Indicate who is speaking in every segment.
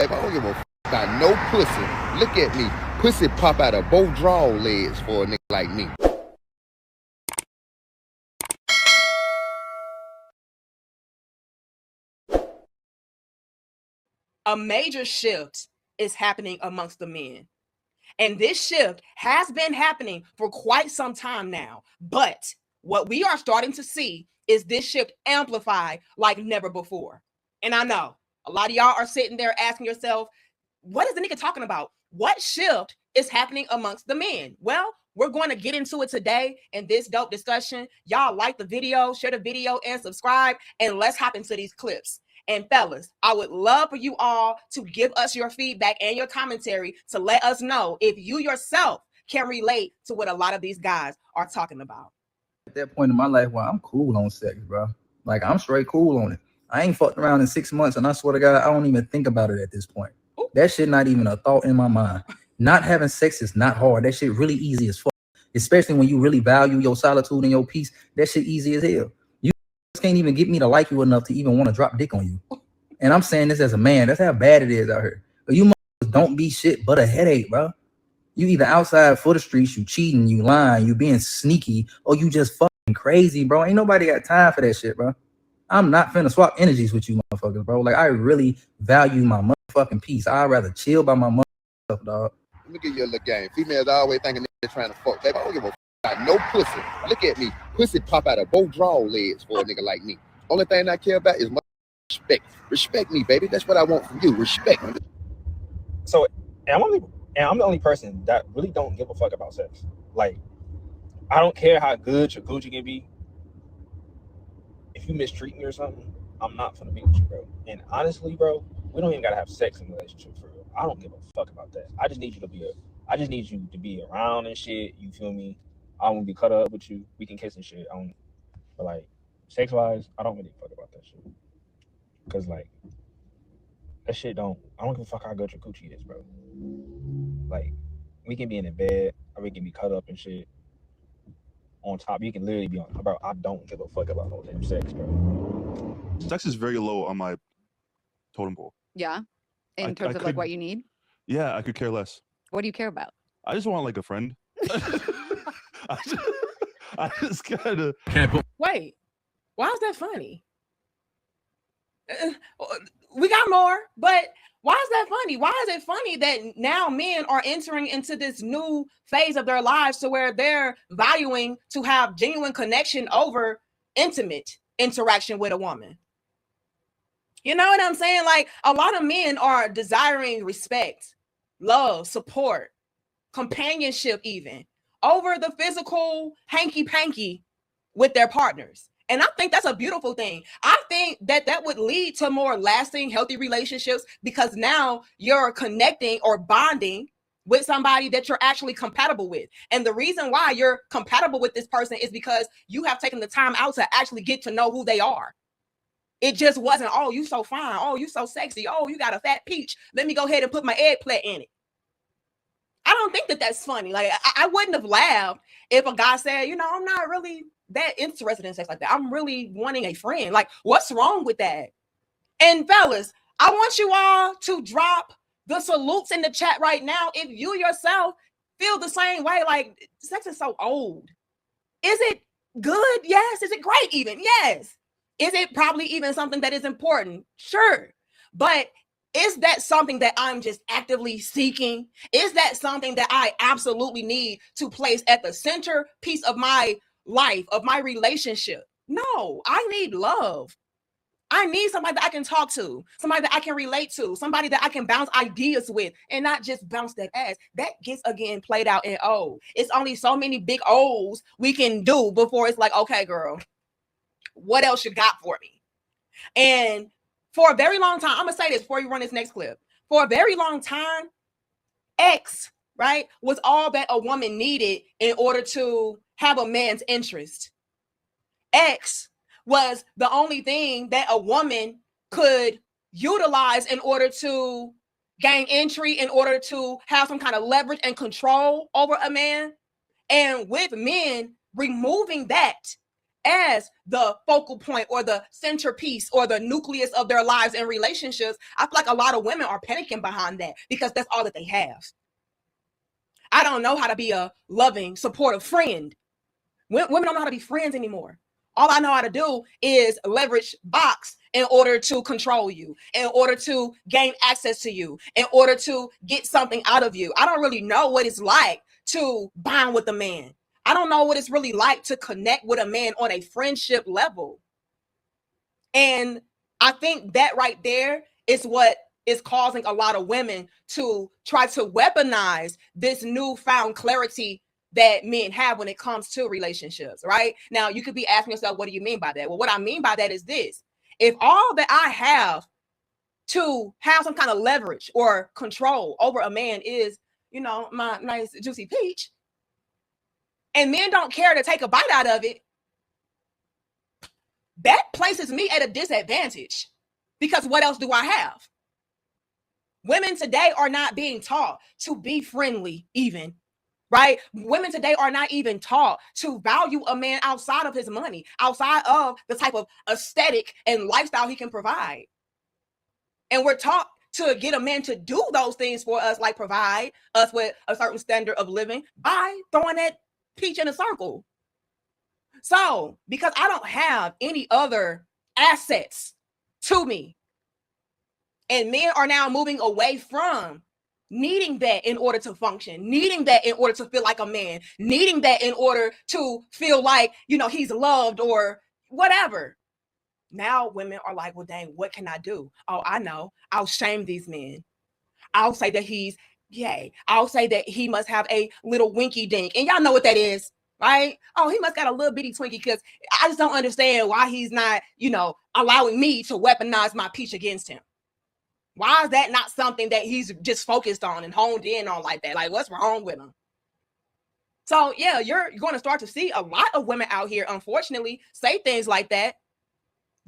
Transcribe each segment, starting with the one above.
Speaker 1: Babe, I don't give a f about no pussy. Look at me. Pussy pop out of both draw legs for a nigga like me.
Speaker 2: A major shift is happening amongst the men. And this shift has been happening for quite some time now. But what we are starting to see is this shift amplified like never before. And I know a lot of y'all are sitting there asking yourself, what is the nigga talking about? What shift is happening amongst the men? Well, we're going to get into it today in this dope discussion. Y'all like the video, share the video, and subscribe. And let's hop into these clips. And fellas, I would love for you all to give us your feedback and your commentary to let us know if you yourself can relate to what a lot of these guys are talking about.
Speaker 3: At that point in my life where I'm cool on sex, bro. Like, I'm straight cool on it. I ain't fucked around in 6 months, and I swear to God, I don't even think about it at this point. Ooh. That shit not even a thought in my mind. Not having sex is not hard. That shit really easy as fuck. Especially when you really value your solitude and your peace. That shit easy as hell. You can't even get me to like you enough to even want to drop dick on you. And I'm saying this as a man. That's how bad it is out here. But you don't be shit but a headache, bro. You either outside for the streets, you cheating, you lying, you being sneaky, or you just fucking crazy, bro. Ain't nobody got time for that shit, bro. I'm not finna swap energies with you motherfuckers, bro. Like, I really value my motherfucking peace. I'd rather chill by my motherfucking dog.
Speaker 1: Let me give you a little game. Females always thinking they're trying to fuck. Baby, I don't give a f about no pussy. Look at me. Pussy pop out of both draw legs for a nigga like me. Only thing I care about is my respect. Respect me, baby. That's what I want from you. Respect me.
Speaker 4: So, I'm the only person that really don't give a fuck about sex. Like, I don't care how good your coochie can be. If you mistreat me or something, I'm not gonna be with you, bro. And honestly, bro, we don't even gotta have sex in a relationship for real. I don't give a fuck about that. I just need you to be around and shit. You feel me? I want to be cut up with you. We can kiss and shit. But like, sex wise, I don't really fuck about that shit. Cause like, that shit I don't give a fuck how good your coochie is, bro. Like, we can be in the bed, or we can be cut up and shit. On top, you can literally be on, bro. I don't give a fuck about no damn sex, bro.
Speaker 5: Sex is very low on my totem pole.
Speaker 6: Yeah, in terms of like what you need.
Speaker 5: Yeah, I could care less.
Speaker 6: What do you care about?
Speaker 5: I just want like a friend. I just kind of
Speaker 2: Wait, why is that funny? We got more, but why is that funny? Why is it funny that now men are entering into this new phase of their lives to where they're valuing to have genuine connection over intimate interaction with a woman? You know what I'm saying? Like, a lot of men are desiring respect, love, support, companionship, even over the physical hanky-panky with their partners. And I think that's a beautiful thing. I think that would lead to more lasting, healthy relationships, because now you're connecting or bonding with somebody that you're actually compatible with. And the reason why you're compatible with this person is because you have taken the time out to actually get to know who they are. It just wasn't, oh, you so fine. Oh, you so sexy. Oh, you got a fat peach. Let me go ahead and put my eggplant in it. I don't think that that's funny. Like, I wouldn't have laughed if a guy said, you know, I'm not really that interested in sex like that. I'm really wanting a friend. Like, what's wrong with that? And fellas, I want you all to drop the salutes in the chat right now if you yourself feel the same way. Like, sex is so old. Is it good? Yes. Is it great even? Yes. Is it probably even something that is important? Sure. But is that something that I'm just actively seeking? Is that something that I absolutely need to place at the centerpiece of my life, of my relationship? No, I need love. I need somebody that I can talk to, somebody that I can relate to, somebody that I can bounce ideas with, and not just bounce that ass. That gets, again, played out in O. It's only so many big O's we can do before it's like, okay, girl, what else you got for me? And for a very long time, I'm going to say this before you run this next clip. For a very long time, X, right, was all that a woman needed in order to have a man's interest. X was the only thing that a woman could utilize in order to gain entry, in order to have some kind of leverage and control over a man. And with men removing that as the focal point or the centerpiece or the nucleus of their lives and relationships, I feel like a lot of women are panicking behind that because that's all that they have. I don't know how to be a loving, supportive friend. Women don't know how to be friends anymore. All I know how to do is leverage box in order to control you, in order to gain access to you, in order to get something out of you. I don't really know what it's like to bond with a man. I don't know what it's really like to connect with a man on a friendship level. And I think that right there is what is causing a lot of women to try to weaponize this newfound clarity that men have when it comes to relationships, right? Now, you could be asking yourself, what do you mean by that? Well, what I mean by that is this. If all that I have to have some kind of leverage or control over a man is, you know, my nice juicy peach, and men don't care to take a bite out of it, that places me at a disadvantage because what else do I have? Women today are not being taught to be friendly even, right? Women today are not even taught to value a man outside of his money, outside of the type of aesthetic and lifestyle he can provide. And we're taught to get a man to do those things for us, like provide us with a certain standard of living by throwing that peach in a circle. So, because I don't have any other assets to me, and men are now moving away from needing that in order to function, needing that in order to feel like a man, needing that in order to feel like, you know, he's loved or whatever. Now women are like, well, dang, what can I do? Oh, I know. I'll shame these men. I'll say that he's gay. I'll say that he must have a little winky dink. And y'all know what that is, right? Oh, he must got a little bitty Twinkie because I just don't understand why he's not, you know, allowing me to weaponize my peach against him. Why is that not something that he's just focused on and honed in on like that? Like, what's wrong with him? So, yeah, you're going to start to see a lot of women out here, unfortunately, say things like that,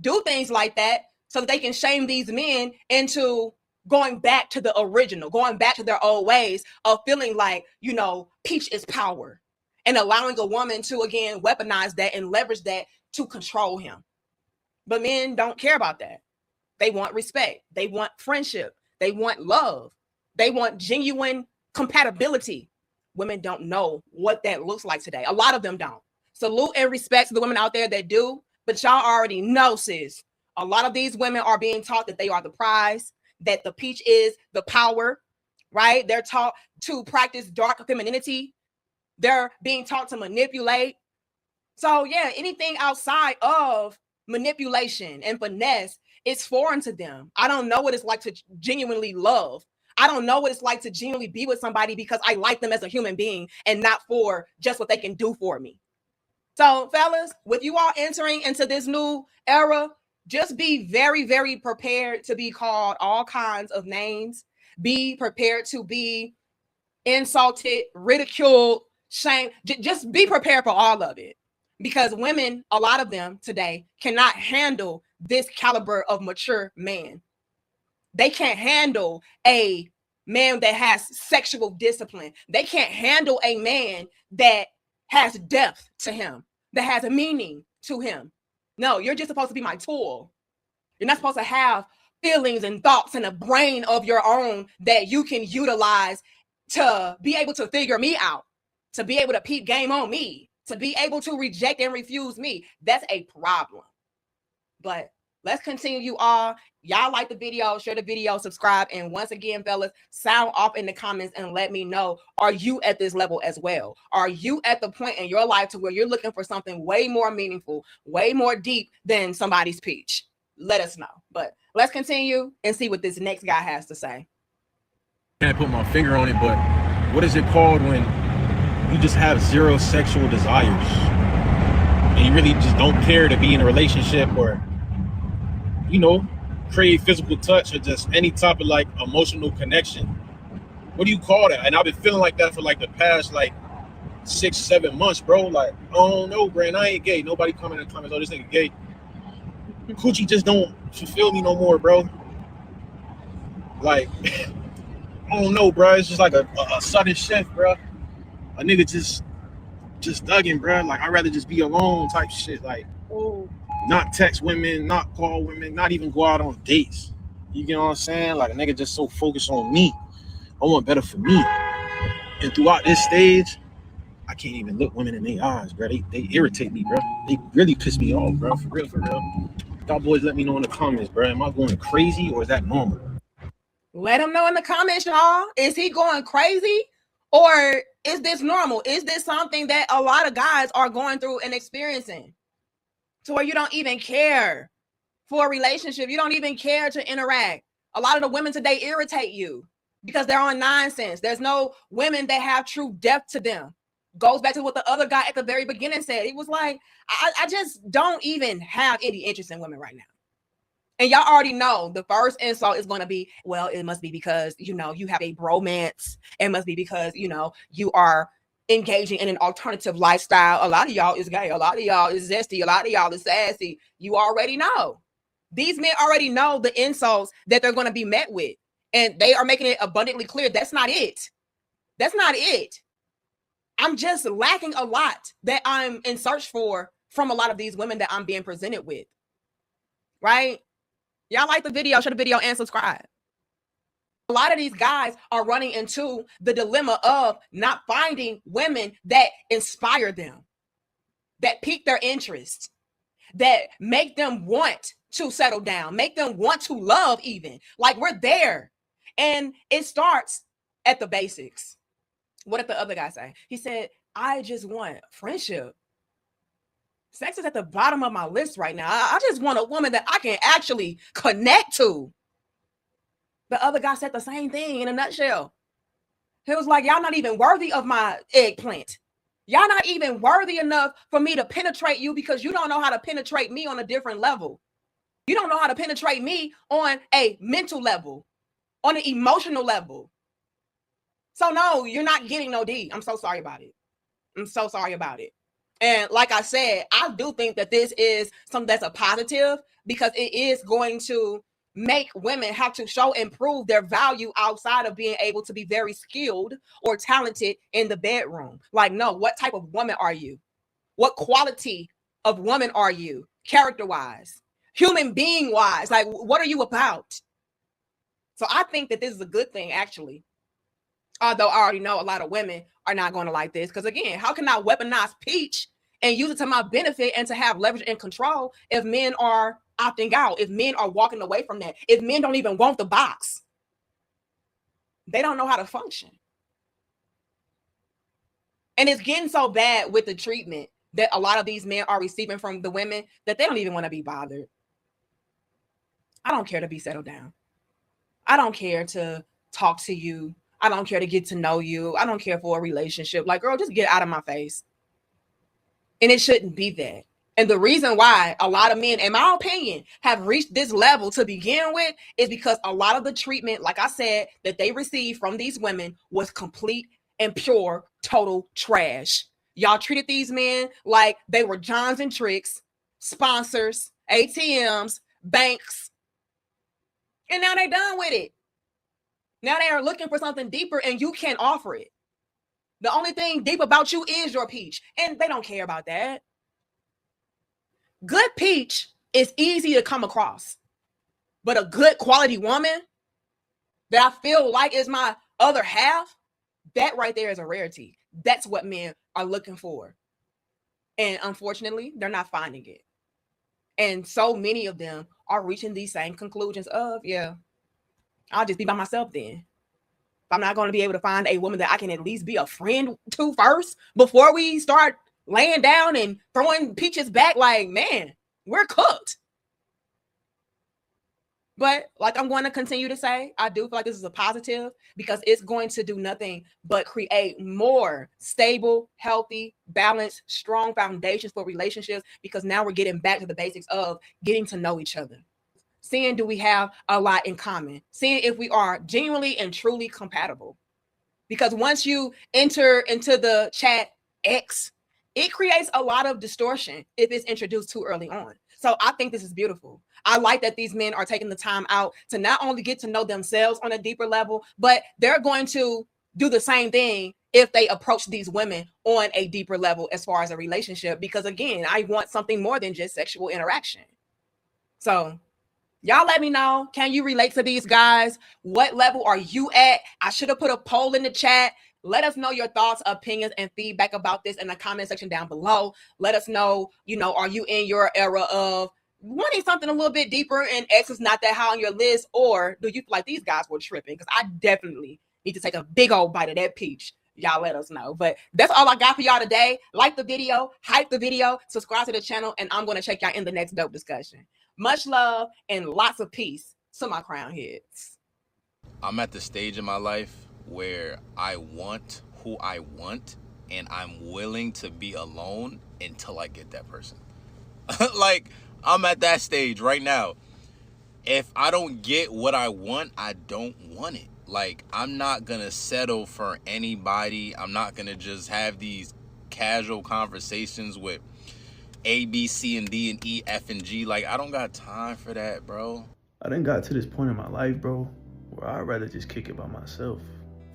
Speaker 2: do things like that, so that they can shame these men into going back to the original, going back to their old ways of feeling like, you know, peach is power, and allowing a woman to, again, weaponize that and leverage that to control him. But men don't care about that. They want respect. They want friendship. They want love. They want genuine compatibility. Women don't know what that looks like today. A lot of them don't. Salute and respect to the women out there that do, but y'all already know, sis. A lot of these women are being taught that they are the prize, that the peach is the power, right? They're taught to practice dark femininity. They're being taught to manipulate. So yeah, anything outside of manipulation and finesse, it's foreign to them. I don't know what it's like to genuinely love. I don't know what it's like to genuinely be with somebody because I like them as a human being and not for just what they can do for me. So, fellas, with you all entering into this new era, just be very, very prepared to be called all kinds of names. Be prepared to be insulted, ridiculed, shamed. Just be prepared for all of it. Because women, a lot of them today, cannot handle this caliber of mature man. They can't handle a man that has sexual discipline. They can't handle a man that has depth to him, that has a meaning to him. No, you're just supposed to be my tool. You're not supposed to have feelings and thoughts and a brain of your own that you can utilize to be able to figure me out, to be able to peep game on me, to be able to reject and refuse me. That's a problem. But let's continue, you all. Y'all like the video, share the video, subscribe. And once again, fellas, sound off in the comments and let me know, are you at this level as well? Are you at the point in your life to where you're looking for something way more meaningful, way more deep than somebody's peach? Let us know. But let's continue and see what this next guy has to say.
Speaker 7: Can't put my finger on it, but what is it called when you just have zero sexual desires and you really just don't care to be in a relationship or, you know, crave physical touch or just any type of like emotional connection? What do you call that? And I've been feeling like that for like the past like 6-7 months, bro. Like, I don't know, Brand, I ain't gay. Nobody comment in the comments, oh, this nigga gay. Coochie just don't fulfill me no more, bro. Like, I don't know, bro. It's just like a sudden shift, bro. A nigga just just thugging, bro. Like I'd rather just be alone type shit. Like not text women, not call women, not even go out on dates. You get what I'm saying? Like a nigga just so focused on me. I want better for me. And throughout this stage, I can't even look women in their eyes, bro. They irritate me, bro. They really piss me off, bro. For real, for real. Y'all boys let me know in the comments, bro. Am I going crazy or is that normal?
Speaker 2: Let him know in the comments, y'all. Is he going crazy or is this normal? Is this something that a lot of guys are going through and experiencing to where you don't even care for a relationship? You don't even care to interact. A lot of the women today irritate you because they're on nonsense. There's no women that have true depth to them. Goes back to what the other guy at the very beginning said. He was like, I just don't even have any interest in women right now. And y'all already know the first insult is going to be, well, it must be because, you know, you have a bromance. It must be because, you know, you are engaging in an alternative lifestyle. A lot of y'all is gay. A lot of y'all is zesty. A lot of y'all is sassy. You already know. These men already know the insults that they're going to be met with. And they are making it abundantly clear that's not it. That's not it. I'm just lacking a lot that I'm in search for from a lot of these women that I'm being presented with. Right? Y'all like the video, share the video and subscribe. A lot of these guys are running into the dilemma of not finding women that inspire them, that pique their interest, that make them want to settle down, make them want to love even. Like we're there. And it starts at the basics. What did the other guy say? He said, I just want friendship. Sex is at the bottom of my list right now. I just want a woman that I can actually connect to. The other guy said the same thing in a nutshell. He was like, y'all not even worthy of my eggplant. Y'all not even worthy enough for me to penetrate you because you don't know how to penetrate me on a different level. You don't know how to penetrate me on a mental level, on an emotional level. So no, you're not getting no D. I'm so sorry about it. I'm so sorry about it. And like I said, I do think that this is something that's a positive because it is going to make women have to show and prove their value outside of being able to be very skilled or talented in the bedroom. Like, no, what type of woman are you? What quality of woman are you? Character-wise, human being-wise, like what are you about? So I think that this is a good thing, actually. Although I already know a lot of women are not going to like this. Because again, how can I weaponize Peach and use it to my benefit and to have leverage and control if men are opting out, if men are walking away from that, if men don't even want the box? They don't know how to function. And it's getting so bad with the treatment that a lot of these men are receiving from the women that they don't even want to be bothered. I don't care to be settled down. I don't care to talk to you. I don't care to get to know you. I don't care for a relationship. Like, girl, just get out of my face. And it shouldn't be that. And the reason why a lot of men, in my opinion, have reached this level to begin with is because a lot of the treatment, like I said, that they received from these women was complete and pure, total trash. Y'all treated these men like they were Johns and Tricks, sponsors, ATMs, banks. And now they're done with it. Now they are looking for something deeper and you can't offer it. The only thing deep about you is your peach. And they don't care about that. Good peach is easy to come across. But a good quality woman that I feel like is my other half, that right there is a rarity. That's what men are looking for. And unfortunately, they're not finding it. And so many of them are reaching these same conclusions of, yeah, I'll just be by myself then. If I'm not going to be able to find a woman that I can at least be a friend to first before we start laying down and throwing peaches back, like, man, we're cooked. But like I'm going to continue to say, I do feel like this is a positive because it's going to do nothing but create more stable, healthy, balanced, strong foundations for relationships because now we're getting back to the basics of getting to know each other. Seeing do we have a lot in common? Seeing if we are genuinely and truly compatible. Because once you enter into the chat X, it creates a lot of distortion if it's introduced too early on. So I think this is beautiful. I like that these men are taking the time out to not only get to know themselves on a deeper level, but they're going to do the same thing if they approach these women on a deeper level as far as a relationship, because again, I want something more than just sexual interaction. So y'all let me know. Can you relate to these guys? What level are you at? I should have put a poll in the chat. Let us know your thoughts, opinions, and feedback about this in the comment section down below. Let us know, are you in your era of wanting something a little bit deeper and X is not that high on your list? Or do you feel like these guys were tripping? Because I definitely need to take a big old bite of that peach. Y'all let us know. But that's all I got for y'all today. Like the video, hype the video, subscribe to the channel, and I'm going to check y'all in the next dope discussion. Much love and lots of peace to my crown heads.
Speaker 8: I'm at the stage in my life where I want who I want, and I'm willing to be alone until I get that person. Like, I'm at that stage right now. If I don't get what I want, I don't want it. Like, I'm not gonna settle for anybody. I'm not gonna just have these casual conversations with A, B, C, and D, and E, F, and G. Like, I don't got time for that, bro.
Speaker 9: I done got to this point in my life, bro, where I'd rather just kick it by myself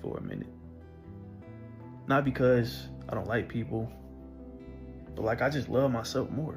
Speaker 9: for a minute. Not because I don't like people, but like I just love myself more.